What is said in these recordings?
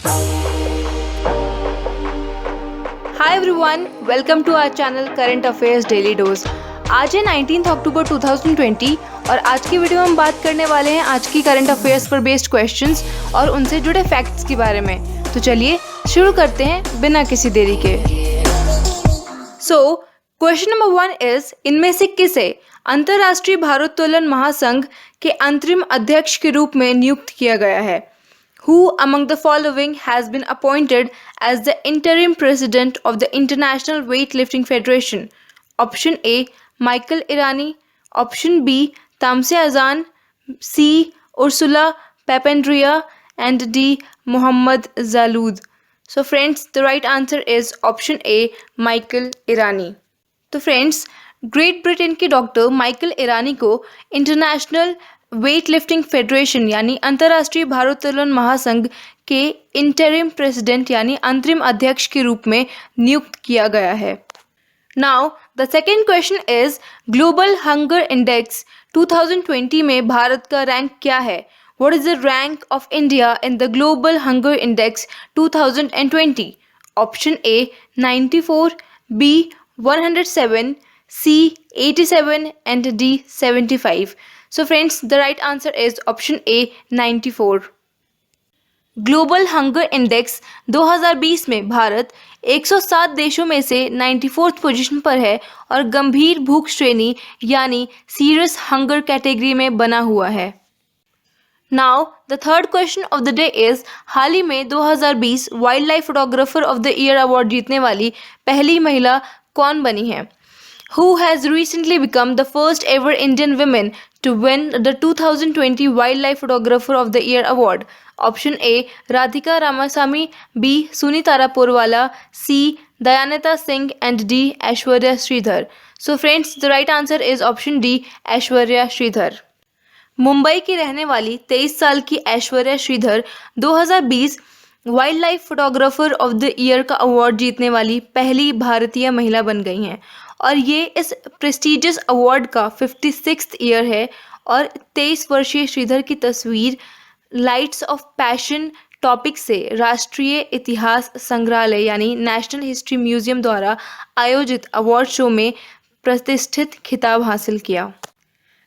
Hi everyone, welcome to our channel current affairs daily dose. आज है 19 अक्टूबर 2020 और आज की वीडियो में हम बात करने वाले हैं आज की करंट अफेयर्स पर बेस्ड क्वेश्चंस और उनसे जुड़े फैक्ट्स के बारे में। तो चलिए शुरू करते हैं बिना किसी देरी के। क्वेश्चन नंबर 1 इज, इनमें से किसे अंतर्राष्ट्रीय भारोत्तोलन महासंघ के अंतरिम अध्यक्ष के रूप में नियुक्त किया गया है? Who among the following has been appointed as the interim president of the International Weightlifting Federation? Option A, Michael Irani. Option B, Tamse Azan. C, Ursula Papandrea. And D, Mohammad Zalood. So friends, the right answer is option A, Michael Irani. तो friends, great Britain के doctor Michael ईरानी को international weight lifting federation यानी अंतर्राष्ट्रीय भारोत्तोलन महासंघ के interim president यानी अंतरिम अध्यक्ष के रूप में नियुक्त किया गया है। Now the second question is, global hunger index 2020 में भारत का रैंक क्या है? What is the rank of India in the global hunger index 2020? Option A 94, B 107, C 87 and D 75. So friends, the right answer is option A 94. Global hunger index 2020 में भारत 107 देशों में से 94th position पर है और गंभीर भूख श्रेणी यानी सीरियस हंगर कैटेगरी में बना हुआ है। Now the third question of the day is, हाल ही में 2020 wildlife photographer of the year award जीतने वाली पहली महिला कौन बनी है? Who has recently become the first ever Indian woman to win the 2020 Wildlife Photographer of the Year award? Option A, Radhika Ramasamy. B, Sunitara Purwala. C, Dayanata Singh. And D, Aishwarya Sridhar. So friends, the right answer is option D, Aishwarya Sridhar. Mumbai की रहने वाली 23 साल की Aishwarya Sridhar 2020 wildlife photographer of the year का award जीतने वाली पहली भारतीय महिला बन गई हैं और ये इस प्रेस्टिजियस अवार्ड का 56th ईयर है। और 23 वर्षीय श्रीधर की तस्वीर लाइट्स ऑफ पैशन टॉपिक से राष्ट्रीय इतिहास संग्रहालय यानी नेशनल हिस्ट्री म्यूजियम द्वारा आयोजित अवार्ड शो में प्रतिष्ठित खिताब हासिल किया।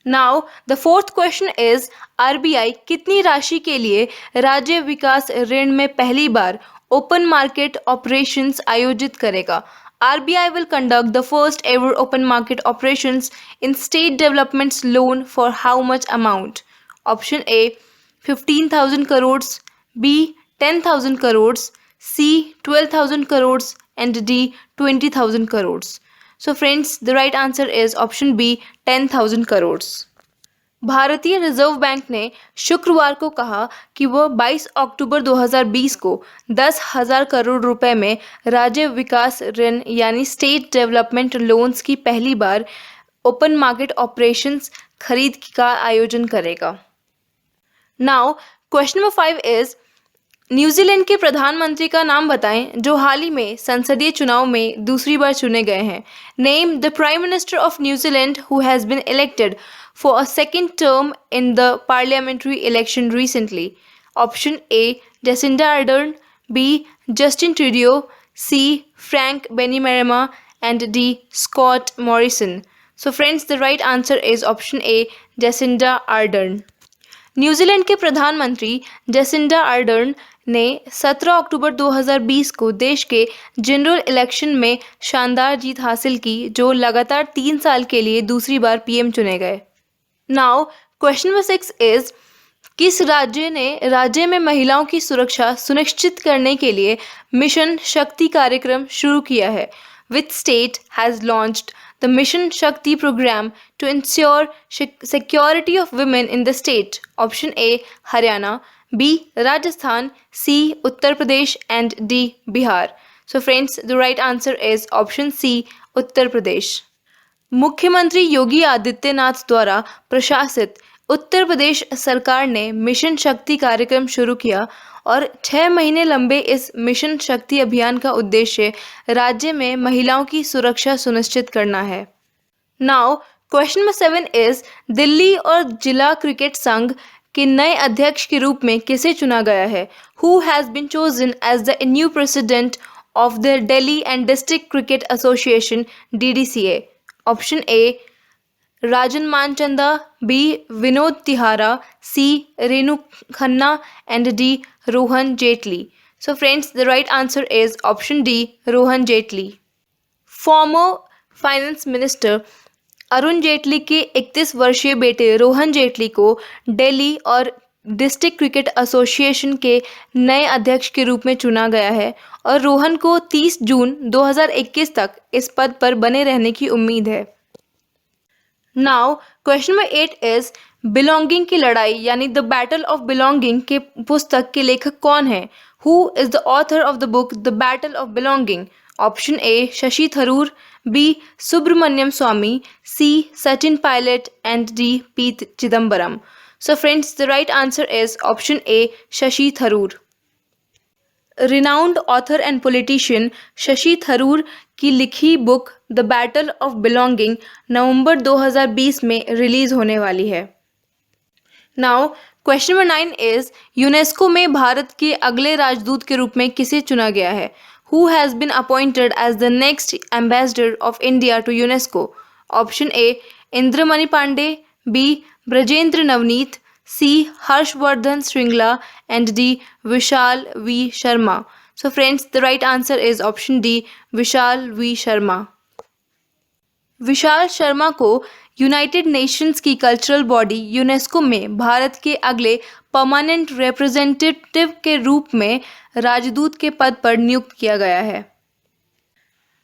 Now the fourth question is, RBI कितनी राशि के लिए राज्य विकास ऋण में पहली बार ओपन मार्केट ऑपरेशंस आयोजित करेगा? RBI will conduct the first ever open market operations in state developments loan for how much amount? Option A 15,000 crores, B 10,000 crores, C 12,000 crores and D 20,000 crores. So friends, the right answer is option B 10,000 crores. भारतीय reserve bank ने शुक्रवार को कहा कि वह 22 अक्टूबर 2020 को 10,000 करोड़ रुपए में राज्य विकास ऋण यानी स्टेट डेवलपमेंट लोन्स की पहली बार ओपन मार्केट ऑपरेशंस खरीद का आयोजन करेगा। Now question number 5 is, New Zealand के प्रधानमंत्री का नाम बताएं जो हाल ही में संसदीय चुनाव में दूसरी बार चुने गए हैं। Name the prime minister of New Zealand who has been elected for a second term in the parliamentary election recently. Option A, Jacinda Ardern. B, Justin Trudeau. C, Frank Bainimarama. And D, Scott Morrison. So friends, the right answer is option A, Jacinda Ardern. New Zealand के प्रधानमंत्री Jacinda Ardern ने 17 अक्टूबर 2020 को देश के general election में शानदार जीत हासिल की जो लगातार 3 साल के लिए दूसरी बार पीएम चुने गए। नाउ क्वेश्चन नंबर 6 इज, किस राज्य ने राज्य में महिलाओं की सुरक्षा सुनिश्चित करने के लिए मिशन शक्ति कार्यक्रम शुरू किया है? Which state has launched the mission Shakti programme to ensure security of women in the state? Option A Haryana, B Rajasthan, C Uttar Pradesh and D Bihar. So friends, the right answer is option C Uttar Pradesh. मुख्यमंत्री योगी आदित्यनाथ द्वारा प्रशासित उत्तर प्रदेश सरकार ने मिशन शक्ति कार्यक्रम शुरू किया और 6 महीने लंबे इस मिशन शक्ति अभियान का उद्देश्य राज्य में महिलाओं की सुरक्षा सुनिश्चित करना है। Now question number 7 is, Delhi और जिला क्रिकेट संघ के नए अध्यक्ष के रूप में किसे चुना गया है? Who has been chosen as the new president of the Delhi and district cricket association DDCA? Option A Rajan Manchanda, B Vinod Tihara, C Renu Khanna and D Rohan Jaitley. So friends, the right answer is option D, Rohan Jetli. Former finance minister Arun Jaitley के 31 वर्षीय बेटे रोहन जेटली को दिल्ली और district cricket association के नए अध्यक्ष के रूप में चुना गया है और रोहन को 30 जून 2021 तक इस पद पर बने रहने की उम्मीद है. Now question number 8 is belonging की लड़ाई यानी द बैटल ऑफ बिलोंगिंग के पुस्तक के लेखक कौन है? Who is the author of the book the battle of belonging? Option A Shashi Tharoor, B Subramanian Swamy, C Sachin Pilot and D P Chidambaram. So friends, the right answer is option A Shashi Tharoor. Renowned author and politician Shashi Tharoor की लिखी book the battle of belonging नवंबर 2020 में release होने वाली है. Now question number 9 is UNESCO में भारत के अगले राजदूत के रूप में किसे चुना गया है? Who has been appointed as the next ambassador of India to UNESCO? Option A Indramani Pandey, B Brajendra Navnit, C Harshvardhan Shringla and D Vishal V Sharma. So friends, the right answer is option D Vishal V Sharma. Vishal Sharma को यूनाइटेड नेशंस की कल्चरल बॉडी यूनेस्को में भारत के अगले permanent representative के रूप में राजदूत के पद पर नियुक्त किया गया है.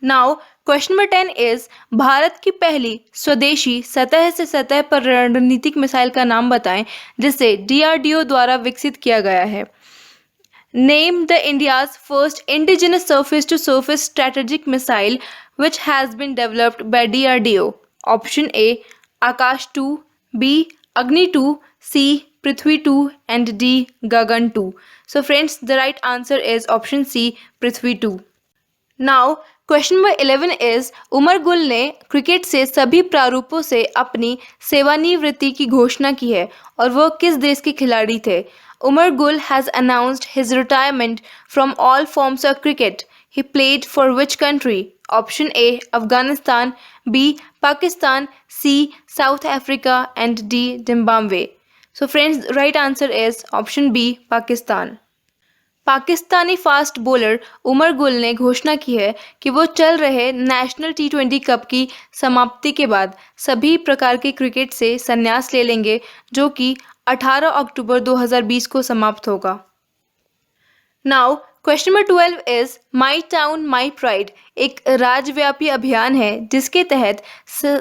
Now question number 10 is Bharat की पहली स्वदेशी सतह से सतह पर रणनीतिक मिसाइल का नाम बताएं जिसे DRDO द्वारा विकसित किया गया है. Name the India's first indigenous surface to surface strategic missile which has been developed by DRDO. Option A Akash 2, B Agni 2, C Prithvi 2 and D Gagan 2. So friends, the right answer is option C Prithvi 2. Now question number 11 is Umar Gul ने cricket से सभी प्रारूपों से अपनी सेवानिवृत्ति की घोषणा की है और वह किस देश के खिलाड़ी थे? Umar Gul has announced his retirement from all forms of cricket. He played for which country? Option A Afghanistan, B Pakistan, C South Africa and D Zimbabwe. So friends, the right answer is option B Pakistan. Pakistani fast bowler Umar Gul ने घोषणा की है कि वो चल रहे national T20 cup की समाप्ति के बाद सभी प्रकार के क्रिकेट से संन्यास ले लेंगे जो कि 18 अक्टूबर 2020 को समाप्त होगा. Now question number 12 is my town my pride एक राज्यव्यापी अभियान है जिसके तहत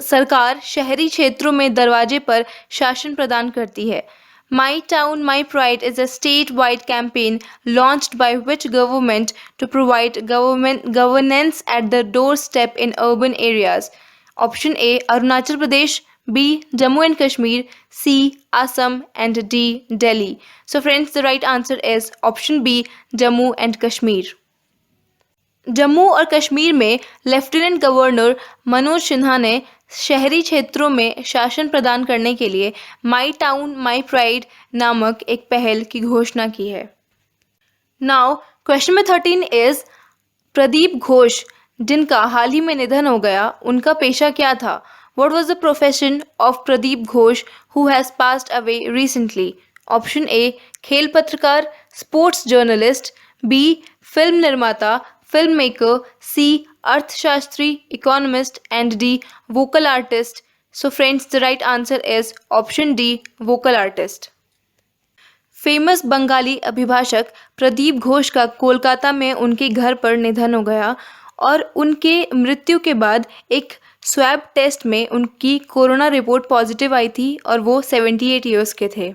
सरकार शहरी क्षेत्रों में दरवाजे पर शासन प्रदान करती है. My town my pride is a state wide campaign launched by which government to provide governance at the door step in urban areas? Option A Arunachal Pradesh, B Jammu and Kashmir, C Assam and D Delhi. So friends, the right answer is option B Jammu and Kashmir. Jammu और कश्मीर में lieutenant governor Manoj Sinha ने शहरी क्षेत्रों में शासन प्रदान करने के लिए माई टाउन माई प्राइड नामक एक पहल की घोषणा की है. Now question number 13 is Pradeep Ghosh जिनका हाल ही में निधन हो गया उनका पेशा क्या था? What was the profession of Pradeep Ghosh who has passed away recently? Option A खेल पत्रकार, स्पोर्ट्स जर्नलिस्ट, B फिल्म निर्माता, फिल्म मेकर, C अर्थशास्त्री, economist and D vocal artist. So friends, the right answer is option D vocal artist. Famous Bengali अभिभाषक प्रदीप घोष का कोलकाता में उनके घर पर निधन हो गया और उनके मृत्यु के बाद एक स्वैब टेस्ट में उनकी कोरोना रिपोर्ट पॉजिटिव आई थी और वो 78 ईयर्स के थे.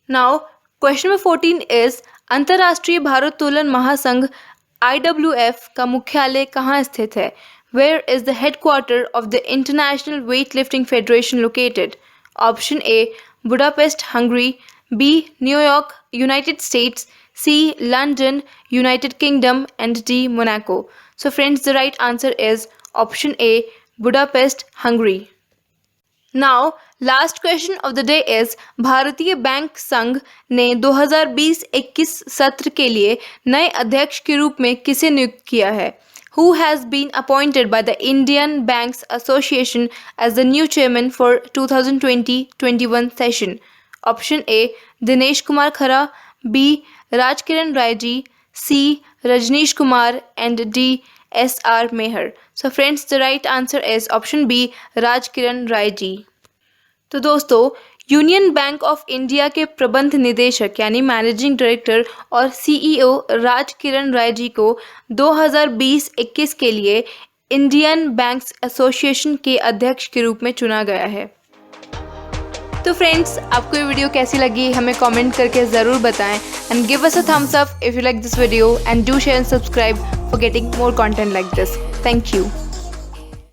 नाउ क्वेश्चन नंबर 14 इज अंतर्राष्ट्रीय भारोत्तोलन महासंघ IWF का मुख्यालय कहाँ स्थित है? Where is the headquarter of the international weight lifting federation located? Option A Budapest Hungary, B New York United States, C London United Kingdom and D Monaco. So friends, the right answer is option A Budapest Hungary. Now last question of the day is भारतीय bank संघ ने 2020-21 सत्र के लिए नए अध्यक्ष के रूप में किसे नियुक्त किया है? Who has been appointed by the Indian Banks Association as the new chairman for 2020-21 session? Option A Dinesh Kumar Khara, B Rajkiran Rai ji, C Rajneesh Kumar, and D S.R. Meher. So friends, the right answer is option B Rajkiran Rai ji. तो दोस्तों, union bank of India के प्रबंध निदेशक यानी managing director और CEO Rajkiran Rai ji को 2020-21 के लिए इंडियन बैंक्स एसोसिएशन के अध्यक्ष के रूप में चुना गया है। तो फ्रेंड्स, आपको ये वीडियो कैसी लगी हमें कमेंट करके ज़रूर बताएं and give us a thumbs up if you like this video and do share and subscribe for getting more content like this. Thank you.